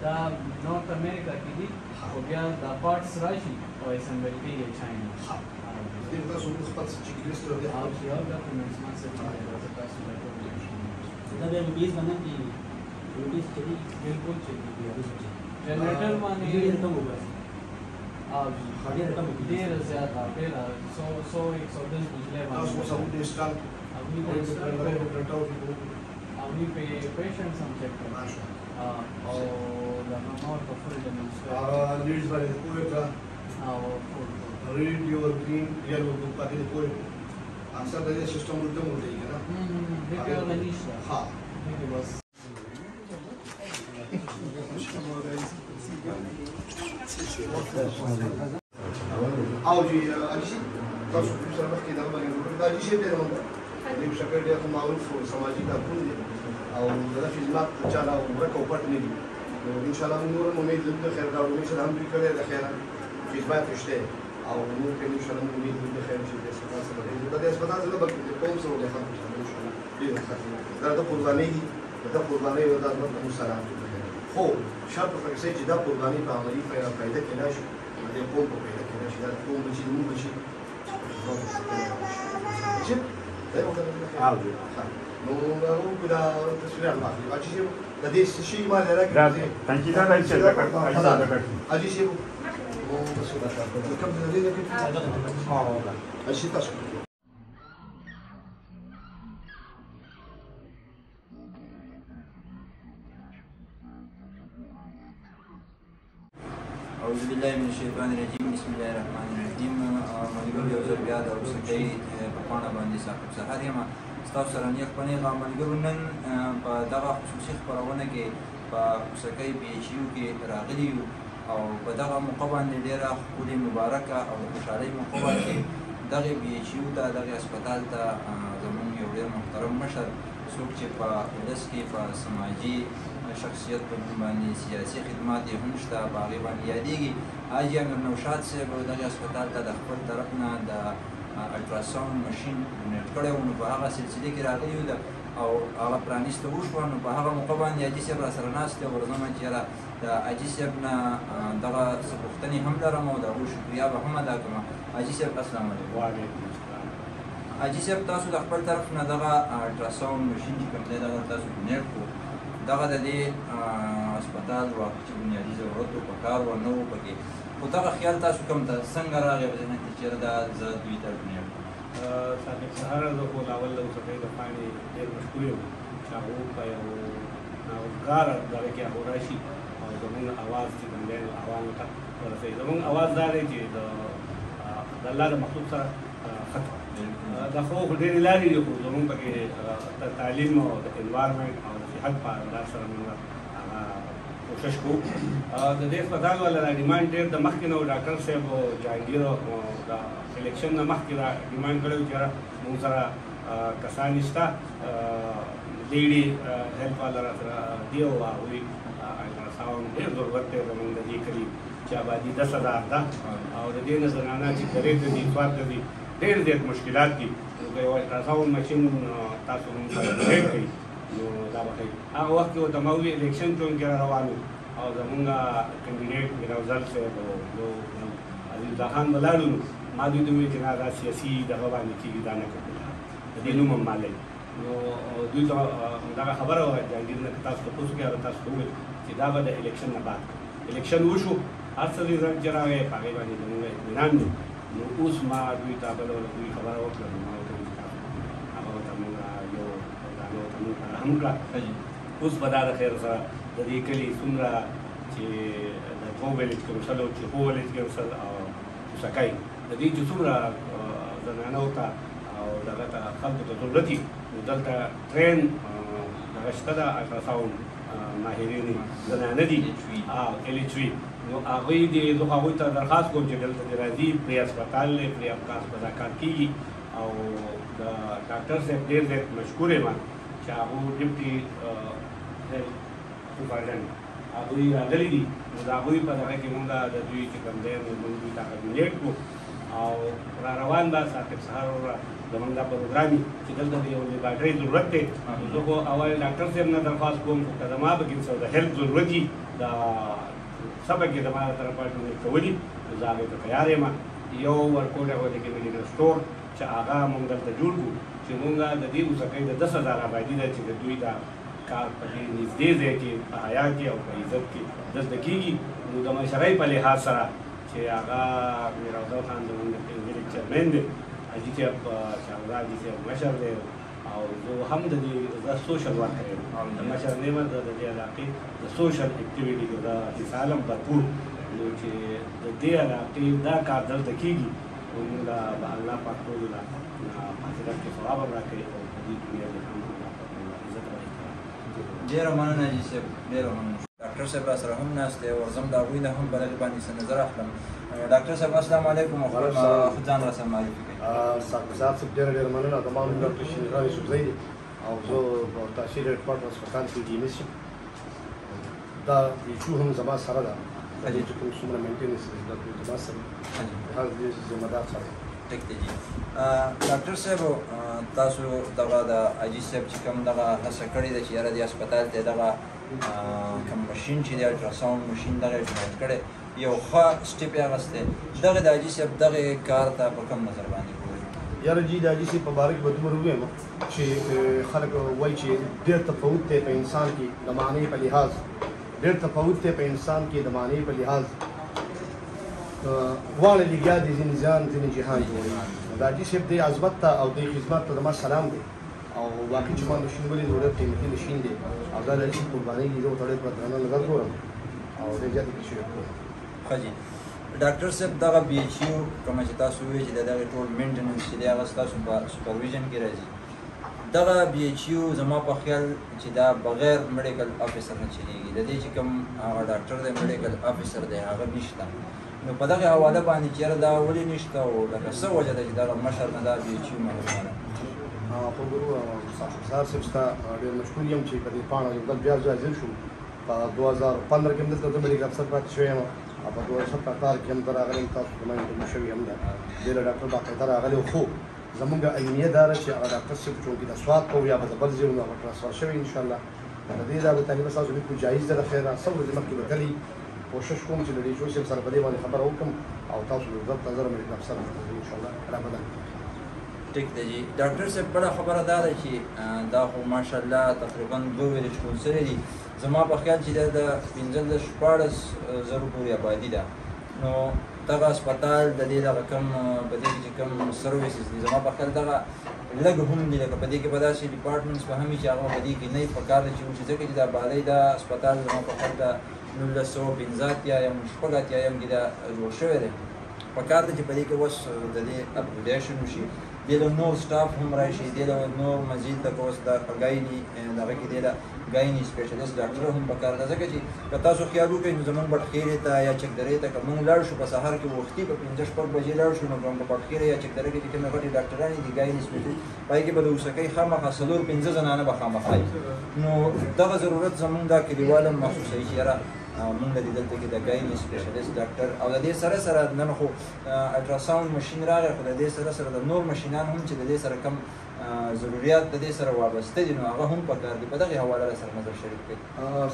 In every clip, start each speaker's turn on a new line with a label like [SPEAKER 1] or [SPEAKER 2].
[SPEAKER 1] دا نورث امریکا کې دي او بیا دا پارټس راشي او اسمبل کېږي چاینا.
[SPEAKER 2] دې تاسو خپل چې انګلیس ته راځي
[SPEAKER 1] او چې یو ډاکومنټس ما سره تاسو ته
[SPEAKER 3] دا به بیس باندې کې روټیس چې
[SPEAKER 1] بالکل چې جنریټر باندې
[SPEAKER 3] ډېر کم وګورئ.
[SPEAKER 1] او ډېر کم ډېر زیات ډېر 100 110 بجلی
[SPEAKER 2] تاسو
[SPEAKER 1] باندې
[SPEAKER 2] سمون انسټال
[SPEAKER 1] اوی په پیشنټس هم چیک کړئ او دا نور په فل ډیمونسټریټ
[SPEAKER 2] لیډز باندې کوی کا
[SPEAKER 1] او
[SPEAKER 2] ریډ یور گرین یلو په پاتې کوی اکثر د سیستم ولته مونږ دی کنه
[SPEAKER 1] دغه غنیش
[SPEAKER 2] ها
[SPEAKER 1] دغه بس
[SPEAKER 2] او جی اجي تاسو په سره وخت کې دا باندې دا جی شي ته راوړل دې په شکل ډېر معروف او سماجی کارکون دي او د خدمات چاله ورکو پټ نه دي نو ان شاء الله نور امید لرو خیر دا ولې چې هم دې کړی د خیره خدمات شته او نور کې ان شاء الله امید لرو خیر چې د سپاسه سره د هسپتال سره به کوم سره د خلکو سره ان شاء الله دې دا د قرباني دي دا قرباني او د مو سره خو شرط پکې چې دا قرباني په عملي فائدہ کې نشي د قوم په فائدہ کې نشي دا قوم چې موږ شي چې دا یو څه نو موږ دا تصویر راځي اجي د دې شي ما لرګي
[SPEAKER 4] تنقیدا راځي دا
[SPEAKER 2] اجي شي مو څه دا کوم دې کې اجي تاسو
[SPEAKER 5] أعوذ بالله من الشيطان الرجيم بسم الله الرحمن الرحيم ملګرو یو ځل بیا د اوسنۍ په پاڼه باندې صاحب سهار یم ستاسو سره نیک پنې ملګرو نن په دغه خصوصي خپرونه کې په اوسکۍ پی ایچ یو کې راغلي یو او په دغه موقع باندې ډېره ښکلې مبارکه او د خوشحالۍ موقع باندې دغه پی ایچ یو ته دغه هسپتال ته زموږ یو ډېر محترم مشر څوک چې په ولس کې په سماجي شخصیت په نوم باندې سیاسي خدمات یې هم شته په هغې باندې یادېږي حاجي امیر نوشاد صاحب دغې هسپتال ته د خپل طرف نه د الټراساونډ مشین ډونیټ کړی و نو په هغه سلسلې کې راغلي وو او هغه پرانیسته وشوه نو په هغه موقع باندې حاجي صاحب راسره ناست دی ورځمه چې یاره د حاجي صاحب نه دغه څه پوښتنې هم لرم او د هغو شکریا به هم ادا کړم حاجي صاحب السلام علیکم حاجي صاحب تاسو د خپل طرف نه دغه الټراساونډ مشین چې کوم دی دغه تاسو ډونیټ کړو دغه د دې هسپتال واقع چې بنیادي ضرورت و په کار و نه و پکې خو دغه خیال تاسو کوم ته څنګه راغی په ذهن کې چېرې دا زه دوی ته ډونیټ کړم
[SPEAKER 6] صاحب سهار زه خو لاول د اوسنۍ د پاڼې ډېر مشکور یم چې هغو په یو ناوزګاره دغه کې هغو راشي او زموږ اواز چې کوم دی عوامو ته ورسوي زموږ اواز دا دی چې د الله د مخلوق سره ختم دا خو ډېرې لارې دي خو زموږ پکې د تعلیم او د انوایرمنټ او د صحت په انداز سره موږ هغه کوشش کوو د دې هسپتال والا را ډیمانډ ډېر د مخکې نه و ډاکټر صاحب او جهانګیر د الیکشن نه مخکې را ډیمانډ کړی و چې یاره موږ سره کسان شته لیډي هیلپ والا را سره دي او هغوی الټراساونډ ډېر ضرورت دی زموږ د دې کلي چې آبادي 10,000 ده او د دې نه زنانه چې درې ته دي څوار ته دي ډېر زیات مشکلات دي نو که یو الټراساونډ مشین تاسو موږ سره ډېر کوي نو دا به ښایي هغه وخت کې ورته ما وویل الیکشن چون کې را روان و او زمونږ کینډیډیټ میراوزر صاحب او عزیزالله خان ولاړو نو ما دوی ته وویل چې نه دا سیاسي دغه باندې کېږي دا نه کوي د دې نوم هم ما لري نو دوی ته دغه خبره وه جهانګیر نه که تاسو تپوس وکړئ هغه تاسو ته وویل چې دا به د الیکشن نه بعد الیکشن وشو هر څه رزلټ چې راغی په هغې باندې زموږ اطمینان دی نو اوس ما دوی ته بله دوی خبره وکړه نو ما ورته وویل چې هغه ورته موږ یو دانه ورته موږ فراهم کړه اوس به دا د خیر سره د دې کلي څومره چې د ټو ویلج کونسل او چې هو ویلج کونسل او کوسکۍ د دې چې څومره زنانو ته او دغه ته خلکو ته ضرورت وي نو دلته ټرین دغه شته ده الټراساونډ ماهرین زنانه دي ایل ایچ وي نو هغوی دې زه هغوی ته درخواست کوم چې دلته دې راځي پرې هسپتال دی پرې افکاس په دا کار کېږي او د ډاکټر صاحب ډېر زیات مشکور یم چې هغو ډیپټي هیلث سپرنټنډنټ هغوی راغلي دي نو د هغوی په دغه کې مونږ د دوی چې کوم دی نو مونږ دوی ته ډونیټ کړو او را روان ده صاحب سهار زمونږ دا پروګرام وي چې دلته د یو لیبارټرۍ ضرورت دی زه خو اول ډاکټر صاحب نه درخواست کوم خو که زما به کې څه د هیلپ ضرورت وي دا سبق یې زما له طرفه کولي زه هغې ته تیار یم یو ورکوټ هغه د کې میډیکل سټور چې هغه موږ دلته جوړ کړو چې موږ د دې اوسکۍ د 10,000 آبادي ده چې د دوی دا کار په دې نږدې ځای کې په حیا کې او په عزت کې دلته کېږي نو د مشرۍ په لحاظ سره چې هغه میر افضل خان زموږ د ویلېج چیرمین دی حاجي صاحب شهزاد حاجي صاحب مشر دی او زه هم د دې سوشل ورکر یم د مشر نیمه د دې علاقې د سوشل اکټیویټي د حصه عالم بھرپور نو چې د دې علاقې دا کار دلته کېږي نو موږ به الله پاک ټولو له آخرت کې ثواب هم راکوي او په دې دنیا کې هم الله پاک عزت او احترام.
[SPEAKER 5] ډېره مننه حاجي صاحب ډېره مننه. ډاکټر صاحب را سره هم ناست دی او زه هم د هغوی نه هم په دغې باندې څه نظر اخلم. ډاکټر صاحب السلام علیکم او خپل ځان را سره معرفي کړئ.
[SPEAKER 2] ساقي صاحب ډېره مننه. زما نوم ډاکټر شیرغان یوسفزی دی او زه په تحصیل هیډکواټر هسپتال کې ډي ایس یم. دا ایچو هم زما سره ده د دې چې کوم څومره مینټیننس دی دا ټول زما سره هغه دې ذمه دار سره
[SPEAKER 5] ټیک دی جی. ډاکټر صاحب تاسو دغه د حاجي صاحب چې کوم دغه هڅه کړې ده چې یاره دې هسپتال ته دغه کوم ماشین چې دی الټراساونډ ماشین دغه جوړ کړی یو ښه سټیپ یې اخیستی دغه د حاجي صاحب دغه کار ته په کوم نظر باندې ګورئ؟
[SPEAKER 2] یاره جي د حاجي صاحب په باره کې به دومره ووایم چې خلک وایي چې ډېر تفاوت دی په انسان کې د معنی په لحاظ ډېر تفاوت دی په انسان کې د معنی په لحاظ واړه لګیا دي ځینې ځان ځینې جهان جوړوي د حاجي صاحب دې عظمت ته او دې خدمت ته زما سلام دی او واقعي چې ما ماشین ولید ډېر قیمتي ماشین دی او دا د حاجي صاحب قربانۍ دي زه ورته ډېر په درنه نظر ګورم او ډېر زیاتې پیسې ورکوم.
[SPEAKER 5] ښه جي. ډاکټر صاحب دغه بي ایچ یو کومه چې تاسو وویل چې د دغې ټول مینټننس چې دی هغه ستاسو په سوپرویژن کې راځي دغه بي ایچ یو زما په خیال چې دا بغیر میډیکل افیسر نه چلېږي د دې چې کوم هغه ډاکټر دی میډیکل افیسر دی هغه نشته نو په دغه حواله باندې چې یاره دا ولې نشته او لکه څه وجه ده چې دغه مشر نه دا بي ایچ یو معلومه ده.
[SPEAKER 2] خو ګورو سهار صاحب ستا ډېر مشکور یم چې په دې پاڼه یو ځل بیا حاضر شو په 2015 کې هم دلته د میډیکل افسر پاتې شوی یم او په 2017 کې هم ته راغلی یم تاسو زما انټرویو شوي هم ده ډېر ډاکټر باقاعده راغلی خو زمونږ عینیه دا ده چې هغه ډاکټر صاحب چونکې د سواد په یا به د بل ځای نو هغه ټرانسفر شوی انشاءالله د دې دا به طالب ستاسو بالکل جایز ده د خیره څو ورځې مخکې به تلي کوشش کوم چې د ډي جو صاحب سره په دې باندې خبره وکړم او تاسو د ضبط نظر میډیکل افسر انشاءالله را بدل
[SPEAKER 5] ټیک دی جی. ډاکټر صاحب بله خبره دا ده چې دا خو ماشاءالله تقریبا 2 ویلېج کونسلې دي زما په خیال چې دا د 15-14 زرو پورې آبادي ده نو دغه هسپتال د دې دغه کوم په دې کې چې کوم سرویسز دي زما په خیال دغه لږ هم دي لکه په دې کې به داسې ډپارټمنټس به هم وي چې هغه په دې کې نه وي پکار ده چې وشي ځکه چې دا بالۍ دا هسپتال زما په خیال د 1915 یم شپږ اتیایم کې دا جوړ شوی دی پکار ده چې په دې کې اوس د دې اپګریډیشن وشي دې له نور سټاف هم راشي دې له نور مزید لکه اوس د ګایني دغه کې دې له ګایني سپیشلیست ډاکټر هم پکار ده ځکه چې که تاسو خیال وکړئ نو زموږ بټخیرې ته یا چکدرې ته که موږ لاړ شو په سهار کې وختي په 5-6 بجې لاړ شو نو په بټخیرې یا چکدرې کې چې کومې غټې ډاکټرانې دي ګایني سپیشلیست پای کې به د اوسکۍ خامخا 4-5 زنانه به خامخا وي نو دغه ضرورت زموږ دا کلیوال هم محسوسوي چې یاره مونږ د دې دلته کې د ګایني سپیشلیست ډاکټر او د دې سره سره نن خو الټراساونډ ماشین راغی خو د دې سره سره د نور ماشینان هم چې د دې سره کم ضروریات د دې سره وابسته دي نو هغه هم پکار دي په دغې حواله سره نظر شریک کړئ.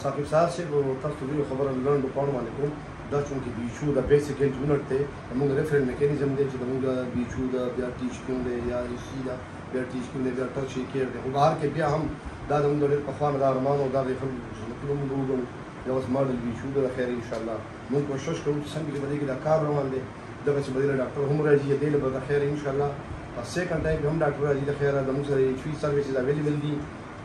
[SPEAKER 2] ثاقب صاحب صاحب تاسو ته یو خبره لنډو پاڼو باندې کوم دا چونکې بي ایچ یو د بیسیک هیلث یونټ دی زموږ ریفرنس میکانیزم دی چې زموږ بي ایچ یو د بیا ټیچ کیون دی یا سی دا بیا ټیچ کیون دی بیا ټچ کیر دی خو بهر کې بیا هم دا زموږ ډېر پخوا نه دا ارمان او دا د خلکو خدمتونه موږ وګورو دا اوس ماډل بي ایچ یو د خیر انشاءالله موږ کوشش کوو چې څنګه چې په دې کې دا کار روان دی دغه چې بدیله ډاکټر هم راځي دې له به د خیر انشاءالله سیکنډ ټایم هم ډاکټر راځي د خیر زموږ سره ایچ وي سروسز اویلیبل دي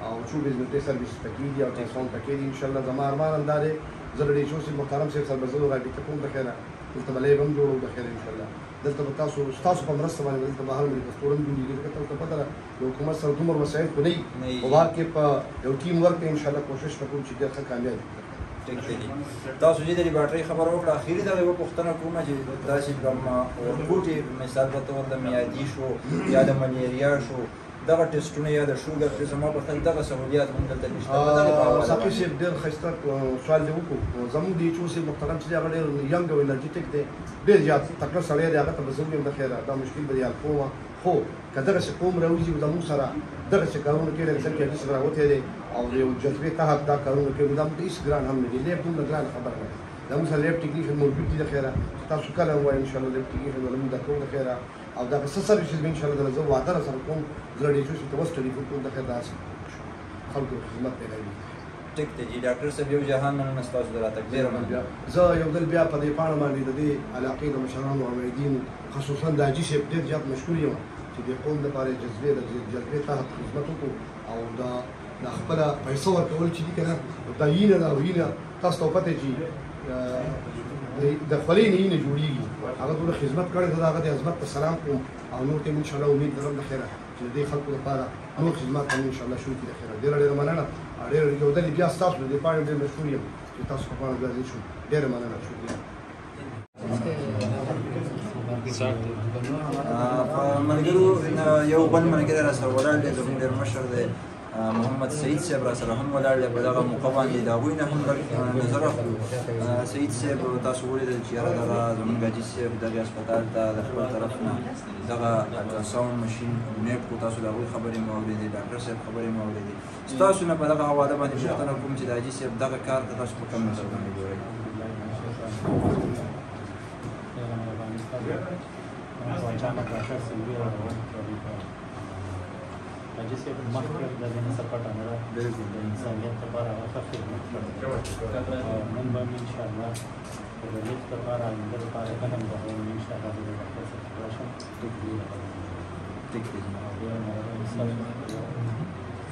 [SPEAKER 2] او 24 غنټې سروس پکې دي او ټیلیفون پکې دي انشاءالله زما ارمان هم دا دی زه د ډي جو صاحب محترم صاحب سره به زه رابطه کوم د خیره دلته به لیب هم جوړوو د خیر انشاءالله دلته به ستاسو په مرسته باندې دلته به هر میډیکل سټور هم جوړېږي ځکه تاسو ته پته ده د حکومت سره دومره وسایل خو نه وي خو بهر کې په یو ټیم ورک کې انشاءالله کوشش وکړو چې ډېر ښه کامیاب
[SPEAKER 5] تاسو چې د بیټرۍ خبره وکړه اخري دغه یوه پوښتنه کومه چې داسې کوم ورکوټې مثال په طور د میادي شو یا د ملیریا شو دغه ټسټونه یا د شوګر چې زما په خیال دغه سهولیات هم دلته نشته
[SPEAKER 2] ساقي صاحب ډېر ښایسته سوال دې وکړو زموږ د ایچ او صاحب محترم چې دی هغه ډېر ینګ او انرجیټک دی ډېر زیات تکړه سړی دی هغه ته به زه ویم د خیره دا مشکل به یې حل کوم خو که دغسې قوم راوځي زموږ سره دغسې کارونه کوي لکه څنګه چې حدیث راوتی دی او د یو جذبې تحت دا کارونه کوي دا موږ ته هېڅ ګران هم نه دي لیب دومره ګرانه خبره نه ده دا موږ سره لیب ټیکنیشن موجود دي د خیره تاسو کله هم وایي انشاءالله لیب ټیکنیشن به موږ دا کوو د خیره او دغه څه سروسز به انشاءالله دله زه وعده را سره کوم زه ډیجوسي ته وسټډي کوم د خیر داسې خلکو خدمت پیلوي
[SPEAKER 5] ټیک دی جی ډاکټر صاحب یو جهان مننه ستاسو د راتګ ډېره مننه
[SPEAKER 2] زه یو ځل بیا په دې پاڼه باندې د دې علاقې د مشرانو او عمایدینو خصوصا د حاجي صاحب ډېر زیات مشکور یم چې د قوم دپاره یې جذبې تحت خدمت وکړو او دا خپله پیسه ورکول چې دي که نه دا وینه ده او وینه تاسو ته پته چې د خولې نه وینه جوړېږي هغه دومره خدمت کړی ده د هغه د عظمت ته سلام کوم او نور ته انشاءالله امید لرم د خیره چې د دې خلکو لپاره نور خدمات هم انشاءالله شروع کړي د خیره ډېره ډېره مننه ډېره یو ځل بیا ستاسو د دې پاڼې ډېر مشهور یم چې تاسو په پاڼه بیا ځای شو ډېره مننه شکریه
[SPEAKER 5] په ملګرو یو بل ملګری راسره ولاړ دی زموږ ډېر مشر دی محمد سعید صاحب راسره هم ولاړ دی په دغه موقع باندې د هغوی نه هم نظر اخلو سعید صاحب تاسو ولیدل چې یاره دغه زموږ حاجي صاحب دغې هسپتال ته د خپل طرف نه دغه الټراساونډ مشین ډونیټ کړو تاسو د هغوی خبرې مو اورېدې ډاکټر صاحب خبرې مو اورېدې ستاسو نه په دغه حواله باندې پوښتنه کوم چې د حاجي صاحب دغه کار ته تاسو په کوم نظر باندې ګورئ
[SPEAKER 1] حاجي صاحب مخکې د دې نه سپاټه نه ده بالکل د انسانیت لپاره هغه خدمت کړی او نن به انشاءالله د دې لپاره آینده لپاره قدم وهو انشاءالله د ډاکټر صاحب راشم
[SPEAKER 5] ټیک دی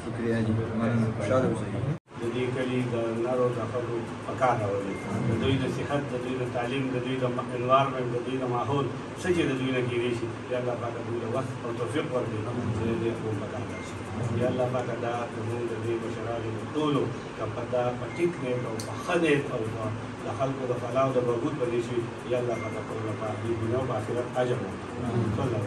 [SPEAKER 5] شکریه جی مننه خوشحاله اوسئ
[SPEAKER 6] د دې کلي د نرو د خلکو په کار راولي د دوی د صحت د دوی د تعلیم د دوی د انوارمنټ د دوی د ماحول څه چې د دوی نه کېدی شي یا الله پاکه دوی له وخت او توفیق ورکړي چې د دې قوم په کار راشي یا الله پاکه دا زموږ د دې مشرانو د ټولو که په دا په ټیک نیت او په ښه نیت او د خلکو د فلاح او د بهبود په دې شي یا الله پاکه ټول لپاره دې دنیا او آخرت اجر ورکړي